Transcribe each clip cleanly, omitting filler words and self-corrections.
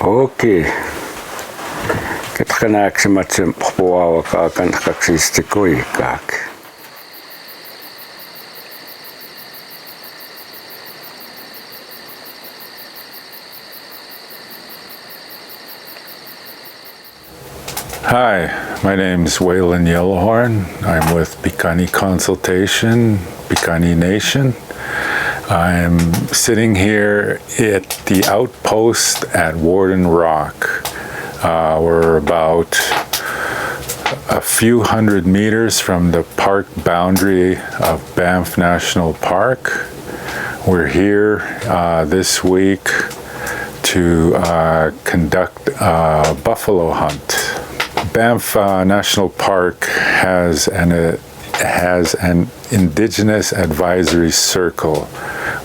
Okay. Ketkanaksi matsen puawa kaakan kaksistikoi kaak. Hi, my name is Waylon Yellowhorn. I'm with Piikani Consultation, Piikani Nation. I'm sitting here at the outpost at Warden Rock. We're about a few hundred meters from the park boundary of Banff National Park. We're here this week to conduct a buffalo hunt. Banff National Park has an Indigenous Advisory Circle,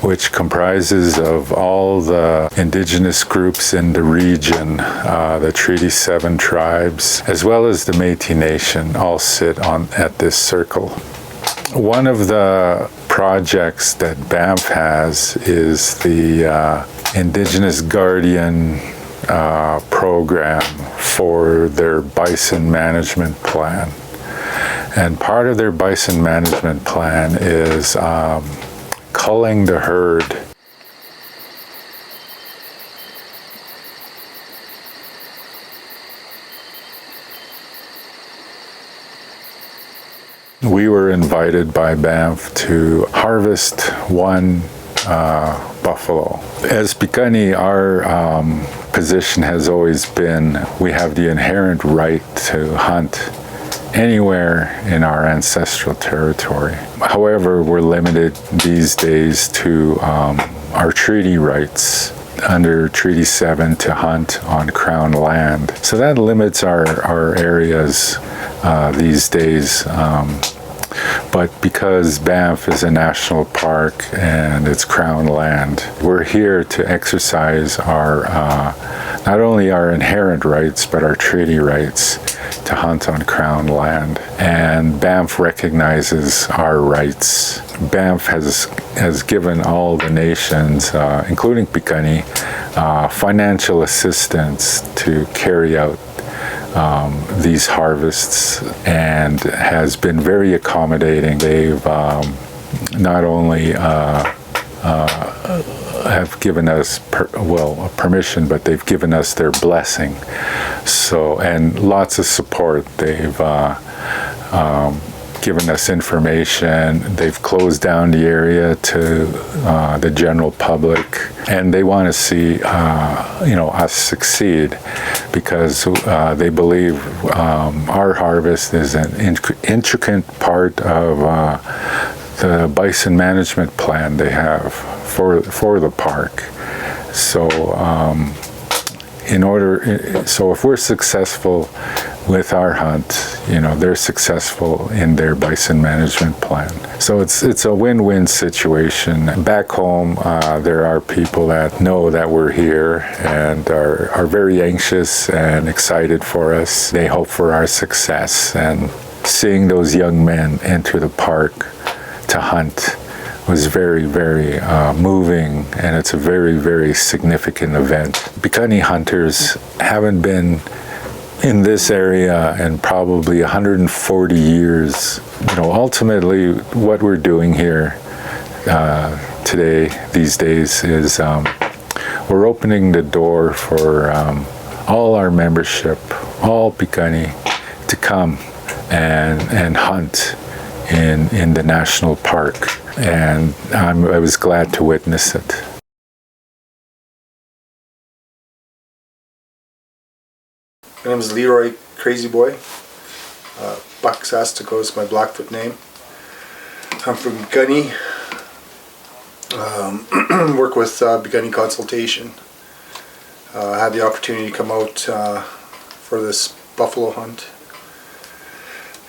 which comprises of all the Indigenous groups in the region, the Treaty 7 tribes, as well as the Métis Nation, all sit at this circle. One of the projects that Banff has is the Indigenous Guardian program for their bison management plan. And part of their bison management plan is culling the herd. We were invited by Banff to harvest one buffalo. As Piikani, our position has always been we have the inherent right to hunt anywhere in our ancestral territory. However, we're limited these days to our treaty rights under Treaty 7 to hunt on Crown land. So that limits our areas these days. But because Banff is a national park and it's Crown land, we're here to exercise our not only our inherent rights, but our treaty rights to hunt on Crown land. And Banff recognizes our rights. Banff has given all the nations, including Piikani, financial assistance to carry out these harvests, and has been very accommodating. They've not only have given us permission, but they've given us their blessing. So, and lots of support. They've given us information. They've closed down the area to the general public, and they want to see us succeed, because they believe our harvest is an intricate part of the bison management plan they have for the park. So if we're successful with our hunt, they're successful in their bison management plan. So it's a win-win situation. Back home, there are people that know that we're here and are very anxious and excited for us. They hope for our success, and seeing those young men enter the park to hunt was very, very moving, and it's a very, very significant event. Piikani hunters haven't been in this area in probably 140 years. Ultimately, what we're doing here today, these days, is we're opening the door for all our membership, all Piikani, to come and hunt in the national park. And I was glad to witness it. My name is Leroy Crazy Boy. Buck Sastico is my Blackfoot name. I'm from Piikani. Work with Piikani Consultation. Had the opportunity to come out for this buffalo hunt.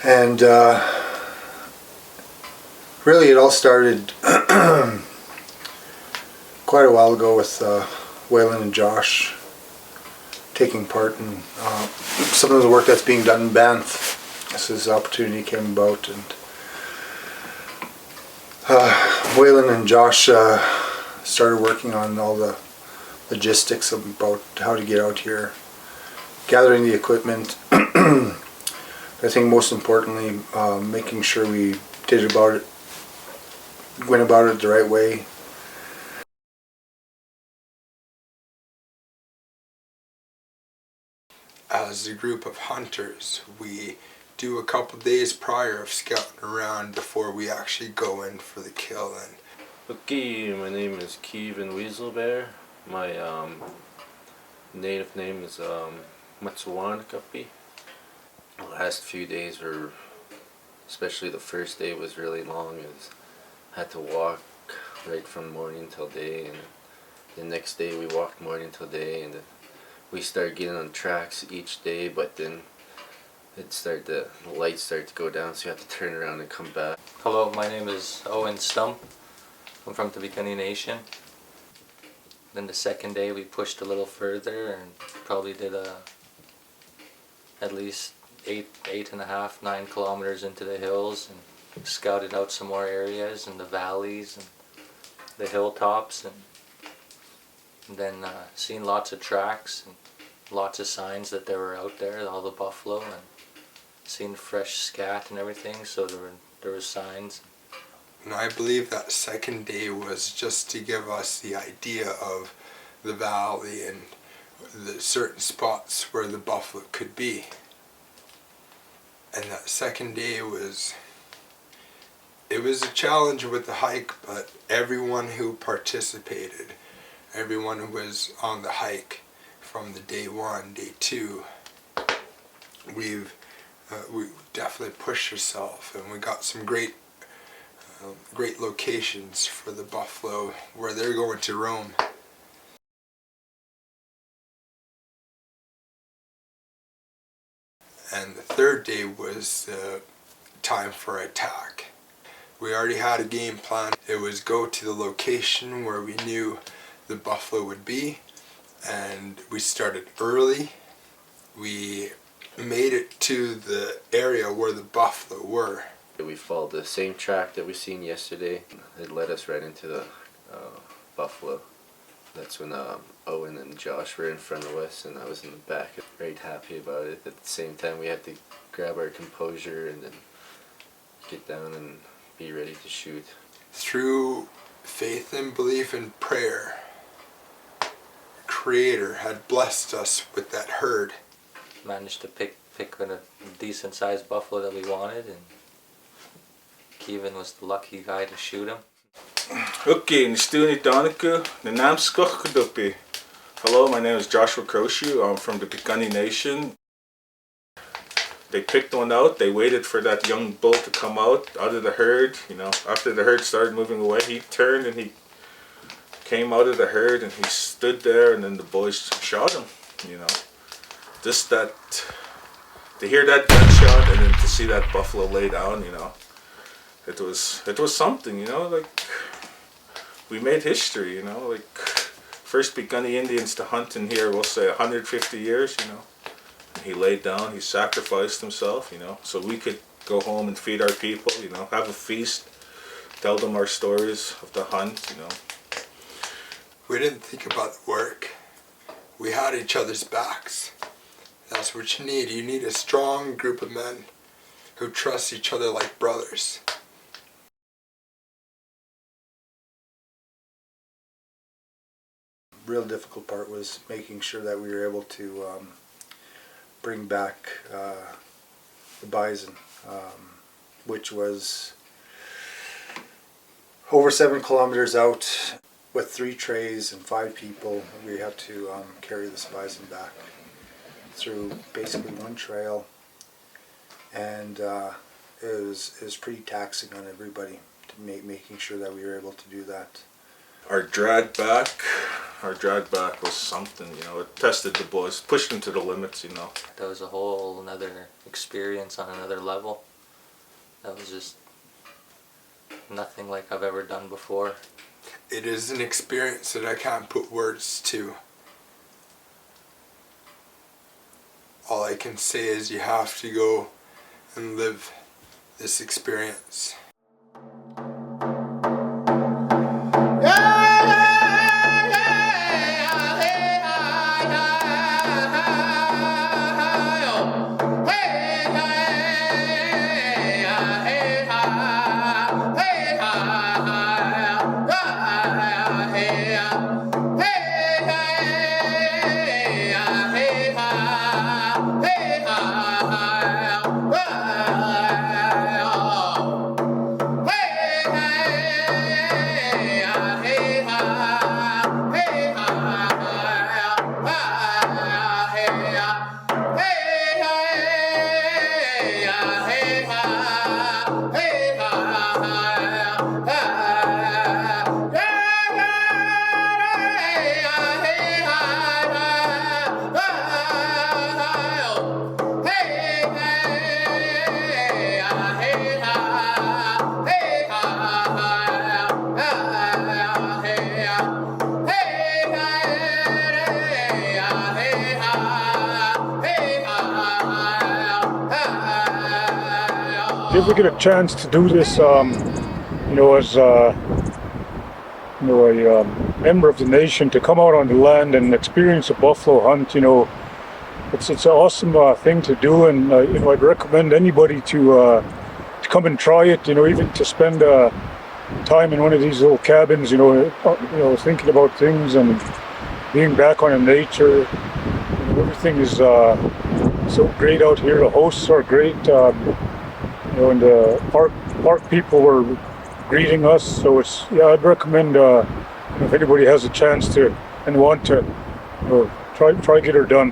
And really it all started quite a while ago with Waylon and Josh taking part in some of the work that's being done in Banff. This opportunity came about, and Waylon and Josh started working on all the logistics about how to get out here, gathering the equipment. I think most importantly, making sure we went about it the right way. As a group of hunters, we do a couple days prior of scouting around before we actually go in for the kill. And Okay, my name is Kevin Weaselbear. My native name is Matsuwanakapi. The last few days were, especially the first day, was really long. I had to walk right from morning till day, and the next day we walked morning till day, and we started getting on tracks each day, but then the lights started to go down, so you have to turn around and come back. Hello, my name is Owen Stump. I'm from the Piikani Nation. Then the second day we pushed a little further and probably did at least 8.5, 9 kilometers into the hills and scouted out some more areas in the valleys and the hilltops, and then seen lots of tracks and lots of signs that they were out there, all the buffalo, and seen fresh scat and everything, so there were signs. And I believe that second day was just to give us the idea of the valley and the certain spots where the buffalo could be. And that second day was a challenge with the hike, but everyone who participated, everyone who was on the hike from the day 1, day 2, we definitely pushed ourselves, and we got some great locations for the buffalo where they're going to roam. And the third day was the time for attack. We already had a game plan. It was go to the location where we knew the buffalo would be, and we started early. We made it to the area where the buffalo were. We followed the same track that we seen yesterday. It led us right into the buffalo. That's when Owen and Josh were in front of us, and I was in the back. Very happy about it. At the same time, we had to grab our composure and then get down and be ready to shoot. Through faith and belief and prayer, Creator had blessed us with that herd. Managed to pick a decent sized buffalo that we wanted, and Kevin was the lucky guy to shoot him. Okay, Nistuni Donica, Nanamskoch. Hello, my name is Joshua Croshu. I'm from the Piikani Nation. They picked one out. They waited for that young bull to come out of the herd. You know, after the herd started moving away, he turned and he came out of the herd and he stood there, and then the boys shot him. You know, just that, to hear that gunshot and then to see that buffalo lay down, you know, it was something, you know, like, we made history, you know, like, first Piikani Indians to hunt in here, we'll say 150 years, you know. And he laid down, he sacrificed himself, you know, so we could go home and feed our people, you know, have a feast, tell them our stories of the hunt, you know. We didn't think about the work. We had each other's backs. That's what you need. You need a strong group of men who trust each other like brothers. Real difficult part was making sure that we were able to bring back the bison, which was over 7 kilometers out with 3 trays and 5 people. We had to carry this bison back through basically one trail, and it was pretty taxing on everybody to making sure that we were able to do that. Our drag back was something, you know, it tested the boys, pushed them to the limits, you know. That was a whole another experience on another level. That was just nothing like I've ever done before. It is an experience that I can't put words to. All I can say is you have to go and live this experience. Yeah, yeah, yeah, yeah. you ever get a chance to do this, as a member of the nation, to come out on the land and experience a buffalo hunt, it's an awesome thing to do, and I'd recommend anybody to come and try it. Even to spend time in one of these little cabins, thinking about things and being back on in nature. Everything is so great out here. The hosts are great. And the park people were greeting us. So I'd recommend if anybody has a chance to and want to, try get her done.